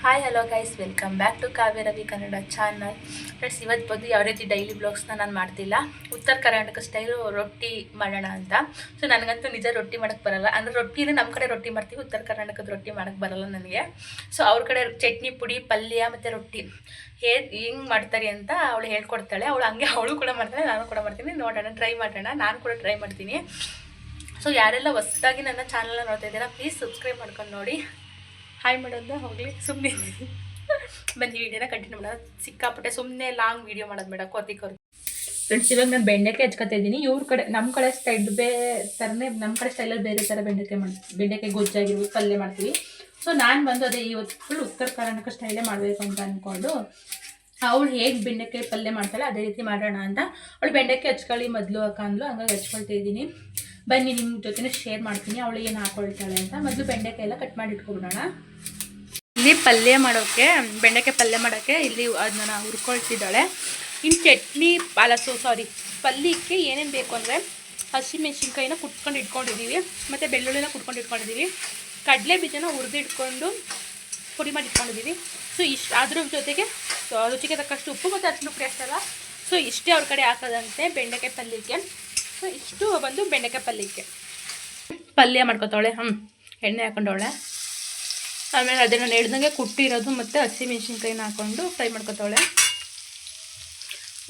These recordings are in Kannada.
Hi hello guys, welcome back to Kavya Ravi Kannada channel. Friends, ಇವತ್ತು ಬಂದು ಯಾವ ರೀತಿ ಡೈಲಿ ಬ್ಲಾಗ್ಸ್ನ ನಾನು ಮಾಡ್ತಿಲ್ಲ. ಉತ್ತರ ಕರ್ನಾಟಕ ಸ್ಟೈಲು ರೊಟ್ಟಿ ಮಾಡೋಣ ಅಂತ. ಸೊ ನನಗಂತೂ ನಿಜ ರೊಟ್ಟಿ ಮಾಡೋಕ್ಕೆ ಬರಲ್ಲ. ಅಂದರೆ ರೊಟ್ಟಿನ ನಮ್ಮ ಕಡೆ ರೊಟ್ಟಿ ಮಾಡ್ತೀವಿ, ಉತ್ತರ ಕರ್ನಾಟಕದ ರೊಟ್ಟಿ ಮಾಡೋಕ್ಕೆ ಬರಲ್ಲ ನನಗೆ. ಸೊ ಅವ್ರ ಕಡೆ ಚಟ್ನಿ ಪುಡಿ, ಪಲ್ಯ ಮತ್ತು ರೊಟ್ಟಿ ಹೆಂಗೆ ಮಾಡ್ತಾರೆ ಅಂತ ಅವಳು ಹೇಳ್ಕೊಡ್ತಾಳೆ. ಅವಳು ಕೂಡ ಮಾಡ್ತಾಳೆ, ನಾನು ಕೂಡ ಮಾಡ್ತೀನಿ. ನೋಡೋಣ, ಟ್ರೈ ಮಾಡೋಣ. ನಾನು ಕೂಡ ಟ್ರೈ ಮಾಡ್ತೀನಿ. ಸೊ ಯಾರೆಲ್ಲ ಹೊಸದಾಗಿ ನನ್ನ ಚಾನಲ್ನ ನೋಡ್ತಾ ಇದ್ದೀರಾ, ಪ್ಲೀಸ್ ಸಬ್ಸ್ಕ್ರೈಬ್ ಮಾಡ್ಕೊಂಡು ನೋಡಿ. ಹಾಯ್ ಮಾಡೋದು ಹೋಗಲಿ, ಸುಮ್ಮನೆ ಬನ್ನಿ ವಿಡಿಯೋನ ಕಂಟಿನ್ಯೂ ಮಾಡೋಣ. ಸಿಕ್ಕಾಪಟ್ಟೆ ಸುಮ್ಮನೆ ಲಾಂಗ್ ವೀಡಿಯೋ ಮಾಡೋದು ಬೇಡ, ಕೊರತಿ ಫ್ರೆಂಡ್ಸ್. ಇವಾಗ ನಾನು ಬೆಂಡೆಕಾಯಿ ಹಚ್ಕೊತಾ ಇದ್ದೀನಿ. ಇವ್ರ ಕಡೆ ನಮ್ಮ ಕಡೆ ಸ್ಟೈಲ್ ಥರನೇ, ನಮ್ಮ ಕಡೆ ಸ್ಟೈಲಲ್ಲಿ ಬೇರೆ ಥರ ಬೆಂಡೆಕಾಯಿ ಗೊಜ್ಜಾಗಿರ್ಬೋದು, ಪಲ್ಯ ಮಾಡ್ತೀವಿ. ಸೊ ನಾನು ಬಂದು ಅದೇ ಇವತ್ತು ಫುಲ್ ಉತ್ತರ ಕರ್ನಾಟಕ ಸ್ಟೈಲೇ ಮಾಡಬೇಕು ಅಂತ ಅಂದ್ಕೊಂಡು, ಅವಳು ಹೇಗೆ ಬೆಂಡೆಕಾಯಿ ಪಲ್ಯ ಮಾಡ್ತಾಳೆ ಅದೇ ರೀತಿ ಮಾಡೋಣ ಅಂತ. ಅವಳು ಬೆಂಡೆಕಾಯಿ ಹಚ್ಕೊಳ್ಳಿ ಮೊದಲು ಅಂದ್ಲು, ಹಂಗಾಗಿ ಹಚ್ಕೊಳ್ತಾ ಇದ್ದೀನಿ. ಬನ್ನಿ ನಿಮ್ಮ ಜೊತೆ ಶೇರ್ ಮಾಡ್ತೀನಿ ಅವಳು ಏನು ಹಾಕೊಳ್ತಾಳೆ ಅಂತ. ಮೊದಲು ಬೆಂಡೆಕಾಯಿ ಎಲ್ಲ ಕಟ್ ಮಾಡಿ ಇಟ್ಕೊಬಿಡೋಣ. ಇಲ್ಲಿ ಪಲ್ಯ ಮಾಡೋಕ್ಕೆ, ಬೆಂಡೆಕಾಯಿ ಪಲ್ಯ ಮಾಡೋಕ್ಕೆ ಇಲ್ಲಿ ಅದನ್ನ ಹುರ್ಕೊಳ್ತಿದ್ದಾಳೆ. ಇನ್ನು ಚಟ್ನಿ ಪಲ್ಯಕ್ಕೆ ಏನೇನು ಬೇಕು ಅಂದರೆ ಹಸಿಮೆಣ್ಸಿನ್ಕಾಯಿನ ಕುಟ್ಕೊಂಡು ಇಟ್ಕೊಂಡಿದ್ದೀವಿ, ಮತ್ತು ಬೆಳ್ಳುಳ್ಳಿನ ಕುಟ್ಕೊಂಡು ಇಟ್ಕೊಂಡಿದ್ದೀವಿ, ಕಡಲೆ ಬೀಜನ ಹುರಿದಿಟ್ಕೊಂಡು ಪುಡಿ ಮಾಡಿ ಇಟ್ಕೊಂಡಿದ್ದೀವಿ. ಸೊ ಅದ್ರ ಜೊತೆಗೆ ರುಚಿಗೆ ತಕ್ಕಷ್ಟು ಉಪ್ಪು ಮತ್ತು ಅರಿಶಿನ ಪುಡಿ ಅಷ್ಟಲ್ಲ. ಸೊ ಇಷ್ಟೇ ಅವ್ರ ಕಡೆ ಹಾಕೋದಂತೆ ಬೆಂಡೆಕಾಯಿ ಪಲ್ಯಕ್ಕೆ. ಸೊ ಇಷ್ಟು ಬಂದು ಬೆಂಡೆಕಾಯಿ ಪಲ್ಯ ಮಾಡ್ಕೊತಾವಳೆ. ಎಣ್ಣೆ ಹಾಕೊಂಡವಳೆ. ಆಮೇಲೆ ಅದನ್ನು ಹೇಳ್ದಂಗೆ ಕುಟ್ಟಿರೋದು ಮತ್ತು ಹಸಿಮೆಣ್ಸಿನ್ಕಾಯಿನ ಹಾಕ್ಕೊಂಡು ಫ್ರೈ ಮಾಡ್ಕೊತಾವಳೆ.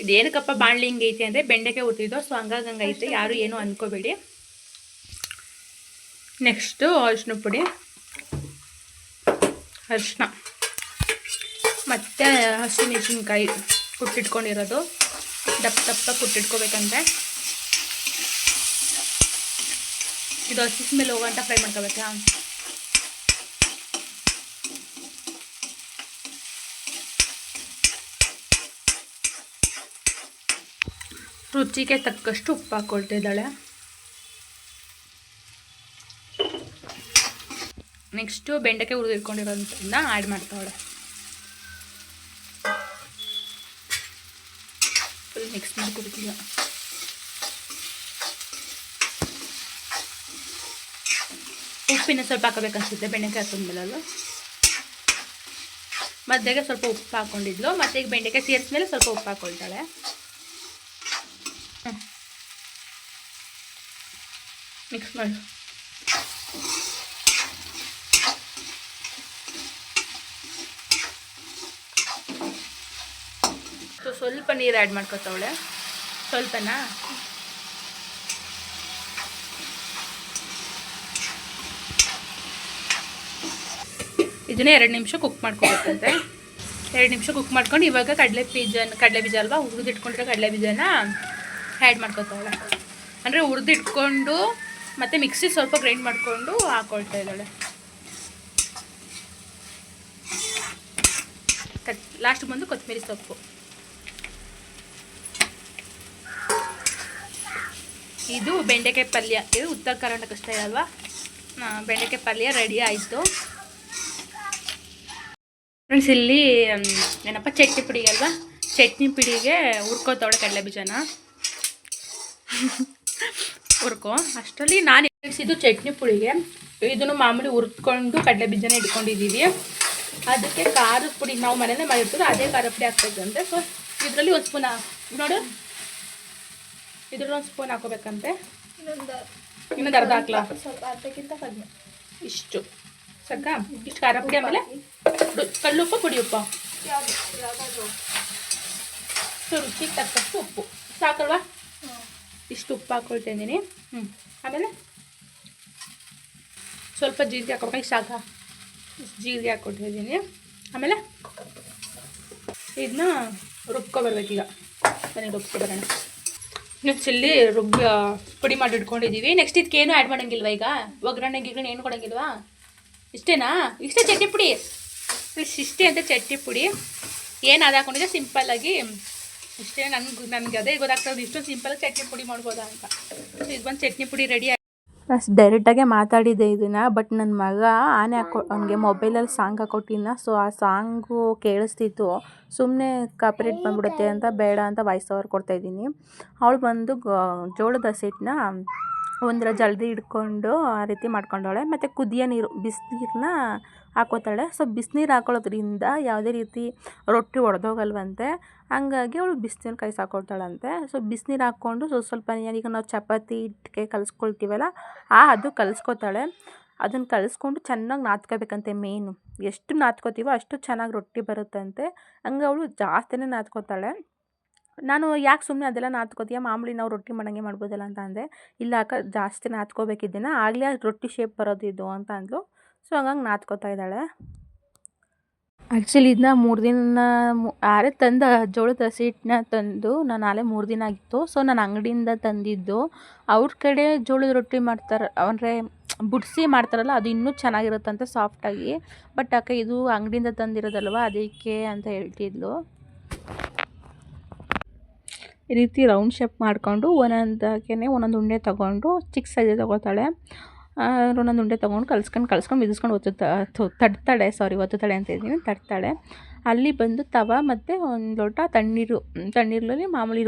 ಇದೇನಕ್ಕಪ್ಪ ಬಾಣಲಿ ಹಿಂಗೆ ಐತೆ ಅಂದರೆ ಬೆಂಡೆಕಾಯಿ ಹುಟ್ಟಿದ್ದು, ಸೊ ಹಂಗಾಗಿ ಐತೆ, ಯಾರು ಏನೂ ಅಂದ್ಕೋಬೇಡಿ. ನೆಕ್ಸ್ಟು ಅರಿಶಿನ ಪುಡಿ, ಅರಿಶಿನ ಮತ್ತು ಹಸಿಮೆಣ್ಸಿನ್ಕಾಯಿ ಕುಟ್ಟಿಟ್ಕೊಂಡಿರೋದು, ದಪ್ಪ ಕುಟ್ಟಿಟ್ಕೋಬೇಕಂತೆ. ಇದು ಹಸಿ ಸ್ಮೆಲ್ ಹೋಗೋಂತ ಫ್ರೈ ಮಾಡ್ಕೋಬೇಕಾ. ರುಚಿಗೆ ತಕ್ಕಷ್ಟು ಉಪ್ಪು ಹಾಕ್ಕೊಳ್ತಿದ್ದಾಳೆ. ನೆಕ್ಸ್ಟು ಬೆಂಡೆಕಾಯಿ ಹುರಿದಿಟ್ಕೊಂಡಿರೋದನ್ನ ಆ್ಯಡ್ ಮಾಡ್ತಾವಳೆ. ಫುಲ್ ಮಿಕ್ಸ್ ಮಾಡಿ ಕುಡಿತೀವಿ. ಉಪ್ಪಿನ ಸ್ವಲ್ಪ ಹಾಕೋಬೇಕನ್ಸುತ್ತೆ ಬೆಂಡೆಕಾಯಿ ಹಾಕೊಂಡ್ಮೇಲೆ. ಮಧ್ಯೆಗೆ ಸ್ವಲ್ಪ ಉಪ್ಪು ಹಾಕ್ಕೊಂಡಿದ್ಲು, ಮತ್ತು ಈಗ ಬೆಂಡೆಕಾಯಿ ಸೇರಿಸ್ಮೇಲೆ ಸ್ವಲ್ಪ ಉಪ್ಪು ಹಾಕ್ಕೊಳ್ತಾಳೆ. ಮಿಕ್ಸ್ ಮಾಡಿ ಸ್ವಲ್ಪ ನೀರು ಆ್ಯಡ್ ಮಾಡ್ಕೊತಾವಳೆ. ಸ್ವಲ್ಪನಾ? ಇದನ್ನೇ 2 ನಿಮಿಷ ಕುಕ್ ಮಾಡ್ಕೊಬೇಕಂತೆ. 2 ನಿಮಿಷ ಕುಕ್ ಮಾಡ್ಕೊಂಡು ಇವಾಗ ಕಡಲೆ ಬೀಜ ಅಲ್ವಾ, ಹುರಿದಿಟ್ಕೊಂಡಿರೋ ಕಡಲೆ ಬೀಜನ ಆ್ಯಡ್ ಮಾಡ್ಕೊತಾವಳೆ. ಅಂದರೆ ಹುರಿದಿಟ್ಕೊಂಡು ಮತ್ತು ಮಿಕ್ಸಿ ಸ್ವಲ್ಪ ಗ್ರೈಂಡ್ ಮಾಡಿಕೊಂಡು ಹಾಕ್ಕೊಳ್ತಾ ಇದ್ದಾಳೆ. ಲಾಸ್ಟ್ ಬಂದು ಕೊತ್ತಂಬರಿ ಸೊಪ್ಪು. ಇದು ಬೆಂಡೆಕಾಯಿ ಪಲ್ಯ. ಇದು ಉತ್ತರ ಕರ್ನಾಟಕ ಸ್ಟೈಲ್ ಅಲ್ವಾ. ಬೆಂಡೆಕಾಯಿ ಪಲ್ಯ ರೆಡಿ ಆಯಿತು. ಫ್ರೆಂಡ್ಸ್, ಇಲ್ಲಿ ಏನಪ್ಪ ಚಟ್ನಿ ಪುಡಿ ಅಲ್ವಾ, ಚಟ್ನಿ ಪುಡಿಗೆ ಹುರ್ಕೋತಾವಳೆ ಕಡಲೆ ಬೀಜನ. ಹುರ್ಕೊ ಅಷ್ಟರಲ್ಲಿ ನಾನು ಇದು ಚಟ್ನಿ ಪುಡಿಗೆ ಇದನ್ನು ಮಾಮೂಲಿ ಹುರ್ಕೊಂಡು ಕಡಲೆ ಬೀಜನ ಇಟ್ಕೊಂಡಿದ್ದೀವಿ. ಅದಕ್ಕೆ ಖಾರದ ಪುಡಿ ನಾವು ಮನೆಯಲ್ಲೇ ಮಾಡಿರ್ತೀವಿ, ಅದೇ ಖಾರದ ಪುಡಿ ಹಾಕ್ಬೇಕಂತೆ. ಸೊ ಇದರಲ್ಲಿ ಒಂದು ಸ್ಪೂನ್ ನೋಡು, ಇದ್ರಲ್ಲಿ ಒಂದು ಸ್ಪೂನ್ ಹಾಕೋಬೇಕಂತೆ. ಇನ್ನೊಂದು ಅರ್ಧ ಹಾಕ್ಲಾ? ಸ್ವಲ್ಪ ಅರ್ಧಕ್ಕಿಂತ ಕಡಿಮೆ, ಇಷ್ಟು ಸಾಕ. ಇಷ್ಟು ಖಾರ ಪುಡಿ, ಆಮೇಲೆ ಕಲ್ಲುಪ್ಪು, ಪುಡಿ ಉಪ್ಪು, ಸೊ ರುಚಿಗೆ ತಕ್ಕಷ್ಟು ಉಪ್ಪು ಸಾಕಲ್ವಾ. ಇಷ್ಟು ಉಪ್ಪು ಹಾಕ್ಕೊಳ್ತಾ ಇದ್ದೀನಿ. ಆಮೇಲೆ ಸ್ವಲ್ಪ ಜೀರಿಗೆ ಹಾಕೋಬೇಕು. ಇಷ್ಟು ಸಾಕ, ಇಷ್ಟು ಜೀರಿಗೆ ಹಾಕ್ಕೊಟ್ಟಿದ್ದೀನಿ. ಆಮೇಲೆ ಇದನ್ನ ರುಬ್ಕೊಬರ್ಬೇಕೀಗ. ಬನ್ನಿ ರುಬ್ಕೊಬರೋಣ. ನೆಕ್ಸ್ಟ್ ಇಲ್ಲಿ ಪುಡಿ ಮಾಡಿ ಇಟ್ಕೊಂಡಿದ್ದೀವಿ. ನೆಕ್ಸ್ಟ್ ಇದಕ್ಕೇನು ಆ್ಯಡ್ ಮಾಡೋಂಗಿಲ್ವ? ಈಗ ಒಗ್ಗರಣೆಗೆ ಏನು ಕೊಡೋಂಗಿಲ್ವಾ? ಇಷ್ಟೇನಾ? ಇಷ್ಟೇ ಚಟ್ನಿ ಪುಡಿ, ಇಷ್ಟೇ ಅಂತ ಚಟ್ನಿ ಪುಡಿ. ಏನು ಅದು ಹಾಕೊಂಡಿದ್ದೆ ಸಿಂಪಲ್ಲಾಗಿ ಇಷ್ಟೇ. ನನಗೆ ಅದೇ ಗೊತ್ತಾಗ್ತದೆ, ಇಷ್ಟೊಂದು ಸಿಂಪಲ್ಲಾಗಿ ಚಟ್ನಿ ಪುಡಿ ಮಾಡ್ಬೋದಾ ಅಂತ. ಸೊ ಇದು ಬಂದು ಚಟ್ನಿ ಪುಡಿ ರೆಡಿ. ಅಷ್ಟು ಡೈರೆಕ್ಟಾಗೆ ಮಾತಾಡಿದ್ದೆ ಇದನ್ನು, ಬಟ್ ನನ್ನ ಮಗ ಅವನಿಗೆ ಮೊಬೈಲಲ್ಲಿ ಸಾಂಗ್ ಹಾಕೊಟ್ಟಿನ. ಸೊ ಆ ಸಾಂಗು ಕೇಳಿಸ್ತಿತ್ತು. ಸುಮ್ಮನೆ ಕಾಪಿರೇಟ್ ಬಂದ್ಬಿಡುತ್ತೆ ಅಂತ ಬೇಡ ಅಂತ ವಾಯ್ಸ್ ಓವರ್ ಕೊಡ್ತಾಯಿದ್ದೀನಿ. ಅವಳು ಬಂದು ಜೋಳದ ಹಸಿಟ್ಟನ್ನ ಒಂದರ ಜಲ್ದಿ ಹಿಡ್ಕೊಂಡು ಆ ರೀತಿ ಮಾಡ್ಕೊಂಡವಳೆ. ಮತ್ತು ಕುದಿಯೋ ನೀರು ಬಿಸಿನೀರನ್ನ ಹಾಕೋತಾಳೆ. ಸೊ ಬಿಸಿನೀರು ಹಾಕೊಳ್ಳೋದ್ರಿಂದ ಯಾವುದೇ ರೀತಿ ರೊಟ್ಟಿ ಒಡೆದೋಗಲ್ವಂತೆ. ಹಂಗಾಗಿ ಅವಳು ಬಿಸಿನೀರು ಕಾಯ್ಸಾಕೊಳ್ತಾಳಂತೆ. ಸೊ ಬಿಸಿನೀರು ಹಾಕ್ಕೊಂಡು ಸ್ವಲ್ಪ ಈಗ ನಾವು ಚಪಾತಿ ಹಿಟ್ಟಿಗೆ ಕಲಿಸ್ಕೊಳ್ತೀವಲ್ಲ ಅದು ಕಲಿಸ್ಕೊತಾಳೆ. ಅದನ್ನು ಕಲಿಸ್ಕೊಂಡು ಚೆನ್ನಾಗಿ ನಾದ್ಕೋಬೇಕಂತೆ. ಮೇಯ್ನು ಎಷ್ಟು ನಾದ್ಕೋತೀವೋ ಅಷ್ಟು ಚೆನ್ನಾಗಿ ರೊಟ್ಟಿ ಬರುತ್ತಂತೆ. ಹಂಗೆ ಅವಳು ಜಾಸ್ತಿನೇ ನಾದ್ಕೋತಾಳೆ. ನಾನು ಯಾಕೆ ಸುಮ್ಮನೆ ಅದೆಲ್ಲ ನಾದ್ಕೋತೀಯ, ಮಾಮೂಲಿ ನಾವು ರೊಟ್ಟಿ ಮಾಡಂಗೆ ಮಾಡ್ಬೋದಲ್ಲ ಅಂತ ಅಂದೆ. ಇಲ್ಲ ಅಕ್ಕ ಜಾಸ್ತಿ ನಾದ್ಕೋಬೇಕಿದ್ದೆನ, ಆಗಲೇ ರೊಟ್ಟಿ ಶೇಪ್ ಬರೋದಿದ್ದು ಅಂತ ಅಂದ್ಲು. ಸೊ ಹಂಗಾಗಿ ನಾದ್ಕೋತಾ ಇದ್ದಾಳೆ. ಆ್ಯಕ್ಚುಲಿ ಇದನ್ನ 3 ದಿನ ಆರೆ ತಂದು ಜೋಳದ ಹಸಿ ಹಿಟ್ಟನ್ನ ತಂದು ನಾನು ಆಲೆ 3 ದಿನ ಆಗಿತ್ತು. ಸೊ ನಾನು ಅಂಗಡಿಯಿಂದ ತಂದಿದ್ದು. ಅವ್ರ ಕಡೆ ಜೋಳದ ರೊಟ್ಟಿ ಮಾಡ್ತಾರೆ ಅಂದರೆ ಬುಡ್ಸಿ ಮಾಡ್ತಾರಲ್ಲ, ಅದು ಇನ್ನೂ ಚೆನ್ನಾಗಿರುತ್ತಂತೆ ಸಾಫ್ಟಾಗಿ. ಬಟ್ ಅಕ್ಕ ಇದು ಅಂಗಡಿಯಿಂದ ತಂದಿರೋದಲ್ವ ಅದಕ್ಕೆ ಅಂತ ಹೇಳ್ತಿದ್ಲು. ಈ ರೀತಿ ರೌಂಡ್ ಶೇಪ್ ಮಾಡಿಕೊಂಡು ಒಂದೊಂದು ಉಂಡೆ ತೊಗೊಂಡು ಚಿಕ್ಕ ಸೈಜ್ ತೊಗೋತಾಳೆ. ಒಂದೊಂದು ಉಂಡೆ ತೊಗೊಂಡು ಕಲ್ಸ್ಕೊಂಡು ಮಿದಿಸ್ಕೊಂಡು ತಡ್ತಾಳೆ ಅಂತ ಇದ್ದೀನಿ, ತಡ್ತಾಳೆ. ಅಲ್ಲಿ ಬಂದು ತವ ಮತ್ತು ಒಂದು ಲೋಟ ತಣ್ಣೀರಲ್ಲಿ ಮಾಮೂಲಿ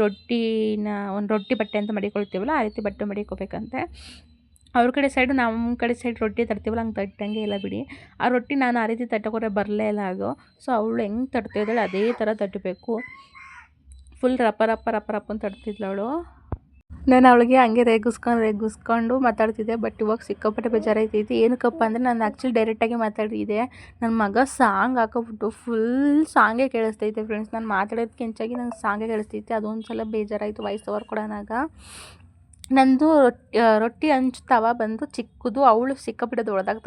ಒಂದು ರೊಟ್ಟಿ ಬಟ್ಟೆ ಅಂತ ಮಡಿಕೊಳ್ತೀವಲ್ಲ ಆ ರೀತಿ ಬಟ್ಟೆ ಮಡಿಕೋಬೇಕಂತೆ. ಅವ್ರ ಕಡೆ ಸೈಡು ನಮ್ಮ ಕಡೆ ಸೈಡ್ ರೊಟ್ಟಿ ತಡ್ತೀವಲ್ಲ ಹಂಗೆ ತಟ್ಟಂಗೆ ಇಲ್ಲ ಬಿಡಿ. ಆ ರೊಟ್ಟಿ ನಾನು ಆ ರೀತಿ ತಟ್ಟೋರೆ ಬರಲೇ ಇಲ್ಲ ಅದು. ಸೊ ಅವಳು ಹೆಂಗೆ ತಡ್ತಿದ್ದಾಳೆ ಅದೇ ಥರ ತಟ್ಟಬೇಕು. ಫುಲ್ ರಪ್ಪ ಅಂತ ತಡ್ತಿದ್ಲು ಅವಳು. ನಾನು ಅವಳಿಗೆ ಹಂಗೆ ರೇಗಿಸ್ಕೊಂಡು ಮಾತಾಡ್ತಿದ್ದೆ. ಬಟ್ ಇವಾಗ ಸಿಕ್ಕಾಪಟ್ಟೆ ಬೇಜಾರಾಯ್ತೈತಿ. ಏನಕ್ಕಪ್ಪ ಅಂದರೆ ನಾನು ಆ್ಯಕ್ಚುಲಿ ಡೈರೆಕ್ಟಾಗಿ ಮಾತಾಡಿದ್ದೆ. ನನ್ನ ಮಗ ಸಾಂಗ್ ಹಾಕೋಬಿಟ್ಟು ಫುಲ್ ಸಾಂಗೇ ಕೇಳಿಸ್ತೈತೆ ಫ್ರೆಂಡ್ಸ್. ನಾನು ಮಾತಾಡೋದಕ್ಕೆ ಹೆಂಚಾಗಿ ನಂಗೆ ಸಾಂಗೇ ಕೇಳಿಸ್ತೈತೆ. ಅದೊಂದು ಸಲ ಬೇಜಾರಾಯಿತು ವಾಯ್ಸ್ ಓವರ್ ಕೊಡೋನಾಗ. ನಂದು ರೊಟ್ಟಿ ಹಂಚು ತವ ಬಂದು ಚಿಕ್ಕದು. ಅವಳು ಸಿಕ್ಕಾಪಟ್ಟೆ ದೊಡ್ಡದಾಗಿ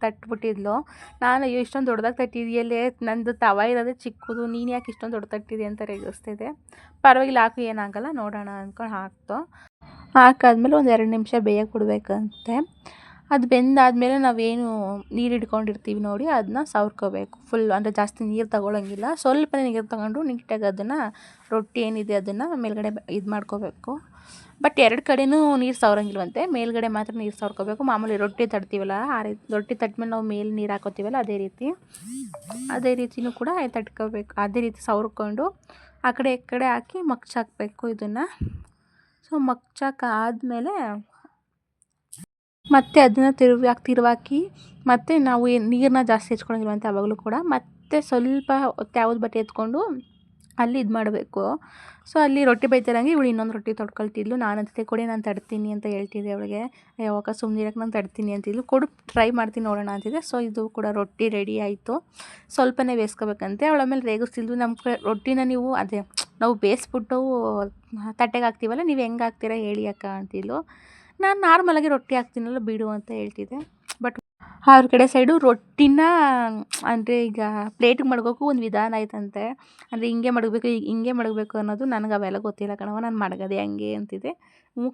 ತಟ್ಬಿಟ್ಟಿದ್ಲು. ನಾನು ಇಷ್ಟೊಂದು ದೊಡ್ಡದಾಗಿ ತಟ್ಟಿದೆಯಲ್ಲೇ, ನಂದು ತವ ಇರೋದೇ ಚಿಕ್ಕದು, ನೀನು ಯಾಕೆ ಇಷ್ಟೊಂದು ದೊಡ್ಡ ತಟ್ಟಿದೆ ಅಂತ ರೇಗಿಸ್ತಿದ್ದೆ. ಪರವಾಗಿಲ್ಲ ಹಾಕು ಏನಾಗಲ್ಲ ನೋಡೋಣ ಅಂದ್ಕೊಂಡು ಹಾಕಾದ್ಮೇಲೆ ಒಂದು 2 ನಿಮಿಷ ಬೇಯಕ್ಕೆ ಬಿಡಬೇಕಂತೆ. ಅದು ಬೆಂದಾದಮೇಲೆ ನಾವೇನು ನೀರು ಹಿಡ್ಕೊಂಡಿರ್ತೀವಿ ನೋಡಿ ಅದನ್ನ ಸವರ್ಕೋಬೇಕು ಫುಲ್. ಅಂದರೆ ಜಾಸ್ತಿ ನೀರು ತಗೊಳ್ಳೋಂಗಿಲ್ಲ, ಸ್ವಲ್ಪನೇ ನೀರು ತಗೊಂಡು ನೀಟಾಗಿ ಅದನ್ನು ರೊಟ್ಟಿ ಏನಿದೆ ಅದನ್ನು ಮೇಲ್ಗಡೆ ಇದು ಮಾಡ್ಕೋಬೇಕು. ಬಟ್ 2 ಕಡೆಯೂ ನೀರು ಸವರಂಗಿಲ್ವಂತೆ, ಮೇಲ್ಗಡೆ ಮಾತ್ರ ನೀರು ಸವರ್ಕೋಬೇಕು. ಮಾಮೂಲಿ ರೊಟ್ಟಿ ತಟ್ತೀವಲ್ಲ ಆ ರೀತಿ ರೊಟ್ಟಿ ತಟ್ಮೇಲೆ ನಾವು ಮೇಲೆ ನೀರು ಹಾಕೋತೀವಲ್ಲ ಅದೇ ರೀತಿಯೂ ಕೂಡ ತಟ್ಕೋಬೇಕು. ಅದೇ ರೀತಿ ಸವರ್ಕೊಂಡು ಆ ಕಡೆ ಈ ಕಡೆ ಹಾಕಿ ಮಗ್ಚಾಕಬೇಕು ಇದನ್ನು. ಸೊ ಮಗ್ಚಾಕಾದ್ಮೇಲೆ ಮತ್ತೆ ಅದನ್ನು ತಿರುವಾಕಿ ಮತ್ತು ನಾವು ನೀರನ್ನ ಜಾಸ್ತಿ ಹೆಚ್ಕೊಳಂಗಿಲ್ವಂತೆ ಆವಾಗಲೂ ಕೂಡ. ಮತ್ತು ಸ್ವಲ್ಪ ಯಾವ್ದು ಬಟ್ಟೆ ಎತ್ಕೊಂಡು ಅಲ್ಲಿ ಇದು ಮಾಡಬೇಕು. ಸೊ ಅಲ್ಲಿ ರೊಟ್ಟಿ ಬೈತಿರಂಗೆ ಇವಳು ಇನ್ನೊಂದು ರೊಟ್ಟಿ ತೊಡ್ಕೊಳ್ತಿದ್ಲು. ನಾನು ಅಂತಿದ್ದೆ ಕೊಡಿ ನಾನು ತಡ್ತೀನಿ ಅಂತ ಹೇಳ್ತಿದ್ದೆ ಅವಳಿಗೆ. ಯಾವಾಗ ಸುಮ್ಮನಿರಕ್ಕೆ ನಾನು ತಡ್ತೀನಿ ಅಂತಿದ್ಲು. ಕೊಡು ಟ್ರೈ ಮಾಡ್ತೀನಿ ನೋಡೋಣ ಅಂತಿದ್ದೆ. ಸೊ ಇದು ಕೂಡ ರೊಟ್ಟಿ ರೆಡಿ ಆಯಿತು. ಸ್ವಲ್ಪನೇ ಬೇಯಿಸ್ಕೋಬೇಕಂತೆ. ಅವಳ ಮೇಲೆ ರೇಗಿಸ್ತಿದ್ಲು, ನಮ್ಮ ರೊಟ್ಟಿನ ನೀವು ಅದೇ ನಾವು ಬೇಯಿಸ್ಬಿಟ್ಟು ತಟ್ಟೆಗೆ ಹಾಕ್ತೀವಲ್ಲ, ನೀವು ಹೆಂಗೆ ಹಾಕ್ತೀರಾ ಹೇಳಿ ಅಕ್ಕ ಅಂತಿದ್ಲು. ನಾನು ನಾರ್ಮಲಾಗಿ ರೊಟ್ಟಿ ಹಾಕ್ತೀನಲ್ಲ ಬಿಡು ಅಂತ ಹೇಳ್ತಿದ್ದೆ. ಬಟ್ ಅವ್ರ ಕಡೆ ಸೈಡು ರೊಟ್ಟಿನ ಅಂದರೆ ಈಗ ಪ್ಲೇಟಿಗೆ ಮಡಗೋಕ್ಕೂ ಒಂದು ವಿಧಾನ ಆಯ್ತಂತೆ. ಅಂದರೆ ಹಿಂಗೆ ಮಡಗಬೇಕು ಅನ್ನೋದು ನನಗೆ ಅವೆಲ್ಲ ಗೊತ್ತಿಲ್ಲ ಕಣವ, ನಾನು ಮಡಗೋದೆ ಹಂಗೆ ಅಂತಿದ್ದೆ.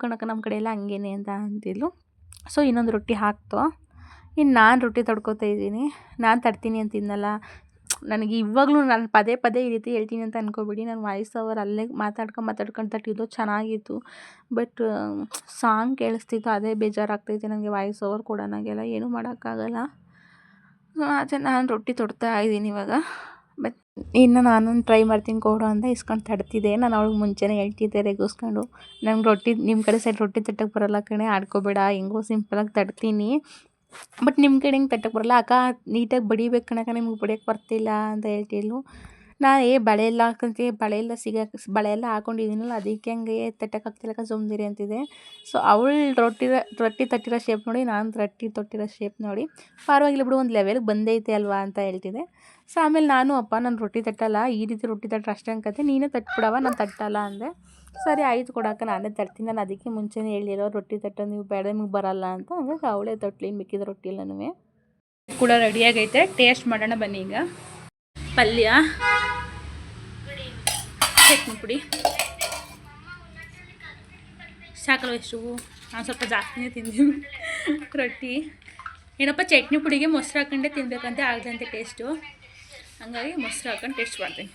ಕಣಕ್ಕ ನಮ್ಮ ಕಡೆ ಎಲ್ಲ ಹಂಗೇನೆ ಅಂತ ಅಂತಿದ್ಲು. ಸೊ ಇನ್ನೊಂದು ರೊಟ್ಟಿ ಹಾಕ್ತು. ಇನ್ನು ನಾನು ರೊಟ್ಟಿ ತಡ್ಕೊತಾ ಇದ್ದೀನಿ. ನಾನು ತಡ್ತೀನಿ ಅಂತಿದ್ನಲ್ಲ, ನನಗೆ ಇವಾಗಲೂ ನಾನು ಪದೇ ಈ ರೀತಿ ಹೇಳ್ತೀನಿ ಅಂತ ಅಂದ್ಕೊಬಿಡಿ. ನಾನು ವಾಯ್ಸ್ ಓವರ್ ಅಲ್ಲೇ ಮಾತಾಡ್ಕೊಂಡು ತಟ್ಟಿದ್ದು ಚೆನ್ನಾಗಿತ್ತು. ಬಟ್ ಸಾಂಗ್ ಕೇಳಿಸ್ತಿತ್ತು, ಅದೇ ಬೇಜಾರಾಗ್ತೈತೆ ನನಗೆ ವಾಯ್ಸ್ ಓವರ್ ಕೊಡೋನಾಗೆಲ್ಲ. ಏನೂ ಮಾಡೋಕ್ಕಾಗಲ್ಲ. ಅದೇ ನಾನು ರೊಟ್ಟಿ ತೊಡ್ತಾ ಇದ್ದೀನಿ ಇವಾಗ. ಬಟ್ ಇನ್ನು ನಾನೊಂದು ಟ್ರೈ ಮಾಡ್ತೀನಿ ಕೊಡು ಅಂತ ಇಸ್ಕೊಂಡು ತಡ್ತಿದ್ದೆ. ನಾನು ಅವಳಿಗೆ ಮುಂಚೆನೇ ಹೇಳ್ತಿದ್ದೆ ರೇಗಿಸ್ಕೊಂಡು, ನಂಗೆ ರೊಟ್ಟಿ ನಿಮ್ಮ ಕಡೆ ಸೈಡ್ ರೊಟ್ಟಿ ತಟ್ಟಕ್ಕೆ ಬರೋಲ್ಲ ಕಣೆ, ಆಡ್ಕೋಬೇಡ, ಹೆಂಗೋ ಸಿಂಪಲಾಗಿ ತಡ್ತೀನಿ. ಬಟ್ ನಿಮ್ಮ ಕಡೆ ಹೆಂಗೆ ತಟ್ಟಕ್ಕೆ ಬರೋಲ್ಲ ಅಕ್ಕ, ನೀಟಾಗಿ ಬಡಿಬೇಕು ಕಣಕ್ಕ, ನಿಮ್ಗೆ ಬಡಿಯೋಕ್ಕೆ ಬರ್ತಿಲ್ಲ ಅಂತ ಹೇಳ್ತಿದ್ಲು. ನಾನು ಬಳೆ ಎಲ್ಲ ಹಾಕಂತೆ, ಬಳೆ ಎಲ್ಲ ಹಾಕೊಂಡಿದ್ದೀನಲ್ಲ ಅದಕ್ಕೆ ಹಂಗೆ ತಟ್ಟಕ್ಕೆ ಆಗ್ತಿಲ್ಲಕ್ಕ ಸುಮ್ಮನಿರಿ ಅಂತಿದೆ. ಸೊ ಅವಳು ರೊಟ್ಟಿ ತಟ್ಟಿರೋ ಶೇಪ್ ನೋಡಿ, ನಾನು ರೊಟ್ಟಿ ತೊಟ್ಟಿರೋ ಶೇಪ್ ನೋಡಿ ಪರವಾಗಿಲ್ಲ ಬಿಡು ಒಂದು ಲೆವೆಲ್ಗೆ ಬಂದೈತೆ ಅಲ್ವಾ ಅಂತ ಹೇಳ್ತಿದ್ದೆ. ಸೊ ಆಮೇಲೆ ನಾನು ರೊಟ್ಟಿ ತಟ್ಟಲ್ಲ, ಈ ರೀತಿ ರೊಟ್ಟಿ ತಟ್ಟರೆ ಅಷ್ಟೇ ಅನ್ಕತ್ತೆ, ನೀನೇ ತಟ್ಬಿಡವ ನಾನು ತಟ್ಟಲ್ಲ ಅಂದೆ. ಸರಿ ಆಯಿತು ಕೊಡಕ್ಕ ನಾನೇ ತರ್ತೀನಿ, ನಾನು ಅದಕ್ಕೆ ಮುಂಚೆನೇ ಹೇಳಿರೋ ರೊಟ್ಟಿ ತಟ್ಟೋ ನೀವು ಬೇಡ ನಿಮ್ಗೆ ಬರಲ್ಲ ಅಂತ. ಹಂಗಾಗಿ ಅವಳೇ ತೊಟ್ಲಿ ಮಿಕ್ಕಿದ ರೊಟ್ಟಿ ಎಲ್ಲನೂ ಕೂಡ ರೆಡಿಯಾಗೈತೆ. ಟೇಸ್ಟ್ ಮಾಡೋಣ ಬನ್ನಿ. ಈಗ ಪಲ್ಯ, ಚಟ್ನಿ ಪುಡಿ ಸಾಕಲ್ವ ಎಷ್ಟು, ನಾನು ಸ್ವಲ್ಪ ಜಾಸ್ತಿನೇ ತಿಂದೀನಿ ರೊಟ್ಟಿ. ಏನಪ್ಪ ಚಟ್ನಿ ಪುಡಿಗೆ ಮೊಸರು ಹಾಕೊಂಡೆ ತಿನ್ಬೇಕಂತೆ ಆಗದಂತೆ ಟೇಸ್ಟು, ಹಂಗಾಗಿ ಮೊಸರು ಹಾಕೊಂಡು ಟೇಸ್ಟ್ ಮಾಡ್ತೀನಿ.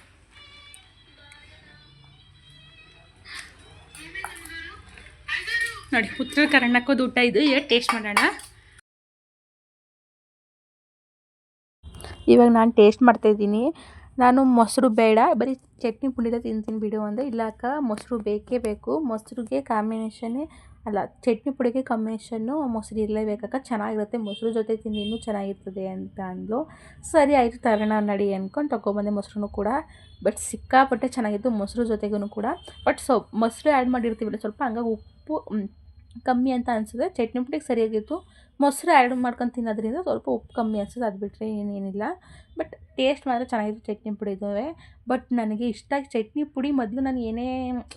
ನೋಡಿ ಉತ್ತರ ಕರ್ನಾಟಕದ ಊಟ ಇದು. ಈಗ ಟೇಸ್ಟ್ ಮಾಡೋಣ. ಇವಾಗ ನಾನು ಟೇಸ್ಟ್ ಮಾಡ್ತಾಯಿದ್ದೀನಿ. ನಾನು ಮೊಸರು ಬೇಡ, ಬರೀ ಚಟ್ನಿ ಪುಡಿದ ತಿಂತೀನಿ ಬಿಡು ಅಂದರೆ, ಇಲ್ಲ ಅಕ್ಕ ಮೊಸರು ಬೇಕೇ ಬೇಕು, ಮೊಸರಿಗೆ ಕಾಂಬಿನೇಷನ್ನೇ ಅಲ್ಲ, ಚಟ್ನಿ ಪುಡಿಗೆ ಕಾಂಬಿನೇಷನ್ನು ಮೊಸರು ಇರಲೇಬೇಕಕ್ಕ, ಚೆನ್ನಾಗಿರುತ್ತೆ, ಮೊಸರು ಜೊತೆ ತಿಂದು ಇನ್ನೂ ಚೆನ್ನಾಗಿರ್ತದೆ ಅಂತ ಅಂದಳು. ಸರಿ ಆಯಿತು ತರೋಣ ನಡಿ ಅಂದ್ಕೊಂಡು ತೊಗೊಬಂದೆ ಮೊಸರು ಕೂಡ. ಬಟ್ ಸಿಕ್ಕಾಪಟ್ಟೆ ಚೆನ್ನಾಗಿತ್ತು ಮೊಸರು ಜೊತೆಗೂ ಕೂಡ. ಬಟ್ ಮೊಸರು ಆ್ಯಡ್ ಮಾಡಿರ್ತೀವಲ್ಲ ಸ್ವಲ್ಪ, ಹಂಗಾಗಿ ಉಪ್ಪು ಕಮ್ಮಿ ಅಂತ ಅನಿಸಿದೆ. ಚಟ್ನಿ ಪುಡಿಗೆ ಸರಿಯಾಗಿತ್ತು, ಮೊಸರು ಆ್ಯಡ್ ಮಾಡ್ಕೊಂಡು ತಿನ್ನೋದ್ರಿಂದ ಸ್ವಲ್ಪ ಉಪ್ಪು ಕಮ್ಮಿ ಅನ್ಸುತ್ತೆ, ಅದು ಬಿಟ್ಟರೆ ಏನೇನಿಲ್ಲ. ಬಟ್ ಟೇಸ್ಟ್ ಮಾತ್ರ ಚೆನ್ನಾಗಿತ್ತು ಚಟ್ನಿ ಪುಡಿದುವೆ. ಬಟ್ ನನಗೆ ಇಷ್ಟ ಚಟ್ನಿ ಪುಡಿ, ಮೊದಲು ನಾನು ಏನೇ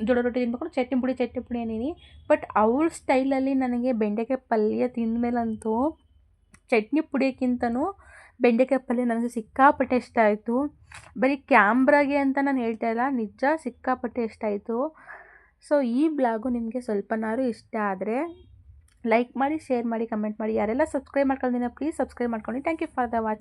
ಜೋಳ ರೊಟ್ಟಿ ತಿನ್ಬೇಕು ಚಟ್ನಿ ಪುಡಿ ಅನ್ನೀನಿ. ಬಟ್ ಅವ್ಳ ಸ್ಟೈಲಲ್ಲಿ ನನಗೆ ಬೆಂಡೆಕಾಯಿ ಪಲ್ಯ ತಿಂದಮೇಲಂತೂ ಚಟ್ನಿ ಪುಡಿಯಕ್ಕಿಂತನೂ ಬೆಂಡೆಕಾಯಿ ಪಲ್ಯ ನನಗೆ ಸಿಕ್ಕಾಪಟ್ಟೆ ಇಷ್ಟ ಆಯಿತು. ಬರೀ ಕ್ಯಾಮ್ರಾಗೆ ಅಂತ ನಾನು ಹೇಳ್ತಾ ಇಲ್ಲ, ನಿಜ ಸಿಕ್ಕಾಪಟ್ಟೆ ಇಷ್ಟ ಆಯಿತು. ಸೊ ಈ ಬ್ಲಾಗು ನಿಮಗೆ ಸ್ವಲ್ಪನಾದ್ರು ಇಷ್ಟ ಆದರೆ ಲೈಕ್ ಮಾಡಿ, ಶೇರ್ ಮಾಡಿ, ಕಮೆಂಟ್ ಮಾಡಿ. ಯಾರೆಲ್ಲ ಸಬ್ಸ್ಕ್ರೈಬ್ ಮಾಡ್ಕೊಂಡಿದ್ದೀರಾ ಪ್ಲೀಸ್ ಸಬ್ಸ್ಕ್ರೈಬ್ ಮಾಡ್ಕೊಳ್ಳಿ. Thank you for the watch.